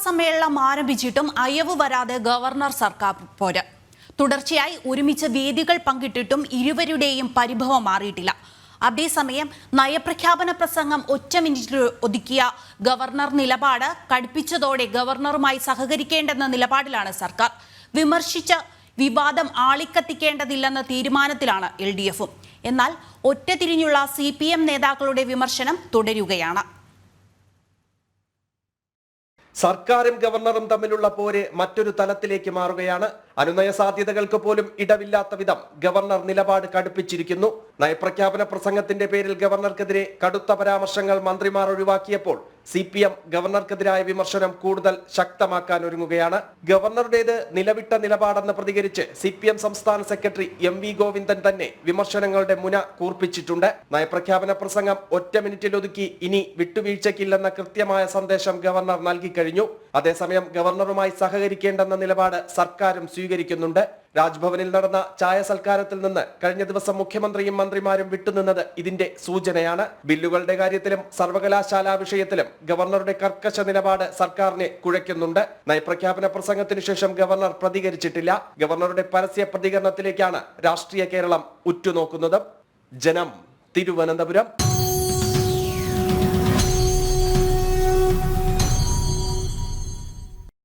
സമ്മേളനം ആരംഭിച്ചിട്ടും അയവ് വരാതെ ഗവർണർ സർക്കാർ പോര്. തുടർച്ചയായി ഒരുമിച്ച് വേദികൾ പങ്കിട്ടിട്ടും ഇരുവരുടെയും പരിഭവം മാറിയിട്ടില്ല. അതേസമയം നയപ്രഖ്യാപന പ്രസംഗം ഒറ്റ മിനിറ്റിൽ ഒതുക്കിയ ഗവർണർ നിലപാട് കടുപ്പിച്ചതോടെ ഗവർണറുമായി സഹകരിക്കേണ്ടെന്ന നിലപാടിലാണ് സർക്കാർ. വിമർശിച്ച വിവാദം ആളിക്കത്തിക്കേണ്ടതില്ലെന്ന തീരുമാനത്തിലാണ് LDFും. എന്നാൽ ഒറ്റതിരിഞ്ഞുള്ള CPM നേതാക്കളുടെ വിമർശനം തുടരുകയാണ്. സർക്കാരും ഗവർണറും തമ്മിലുള്ള പോര് മറ്റൊരു തലത്തിലേക്ക് മാറുകയാണ്. അനുനയ സാധ്യതകൾക്ക് പോലും ഇടവില്ലാത്ത വിധം ഗവർണർ നിലപാട് കടുപ്പിച്ചിരിക്കുന്നു. നയപ്രഖ്യാപന പ്രസംഗത്തിന്റെ പേരിൽ ഗവർണർക്കെതിരെ കടുത്ത പരാമർശങ്ങൾ മന്ത്രിമാർ ഒഴിവാക്കിയപ്പോൾ CPM ഗവർണർക്കെതിരായ വിമർശനം കൂടുതൽ ശക്തമാക്കാൻ ഒരുങ്ങുകയാണ്. ഗവർണറുടേത് നിലവിട്ട നിലപാടെന്ന് പ്രതികരിച്ച് CPM സംസ്ഥാന സെക്രട്ടറി MV ഗോവിന്ദൻ തന്നെ വിമർശനങ്ങളുടെ മുന കൂർപ്പിച്ചിട്ടുണ്ട്. നയപ്രഖ്യാപന പ്രസംഗം ഒറ്റ മിനിറ്റിൽ ഒതുക്കി ഇനി വിട്ടുവീഴ്ചയ്ക്കില്ലെന്ന കൃത്യമായ സന്ദേശം ഗവർണർ നൽകിക്കഴിഞ്ഞു. അതേസമയം ഗവർണറുമായി സഹകരിക്കേണ്ടെന്ന നിലപാട് സർക്കാരും സ്വീകരിക്കുന്നുണ്ട്. രാജ്ഭവനിൽ നടന്ന ചായ സൽക്കാരത്തിൽ നിന്ന് കഴിഞ്ഞ ദിവസം മുഖ്യമന്ത്രിയും മന്ത്രിമാരും വിട്ടുനിന്നത് ഇതിന്റെ സൂചനയാണ്. ബില്ലുകളുടെ കാര്യത്തിലും സർവകലാശാല വിഷയത്തിലും ഗവർണറുടെ കർക്കശ നിലപാട് സർക്കാരിനെ കുഴയ്ക്കുന്നുണ്ട്. നയപ്രഖ്യാപന പ്രസംഗത്തിനു ശേഷം ഗവർണർ പ്രതികരിച്ചിട്ടില്ല. ഗവർണറുടെ പരസ്യ പ്രതികരണത്തിലേക്കാണ് രാഷ്ട്രീയ കേരളം ഉറ്റുനോക്കുന്നത്. ജനം, തിരുവനന്തപുരം.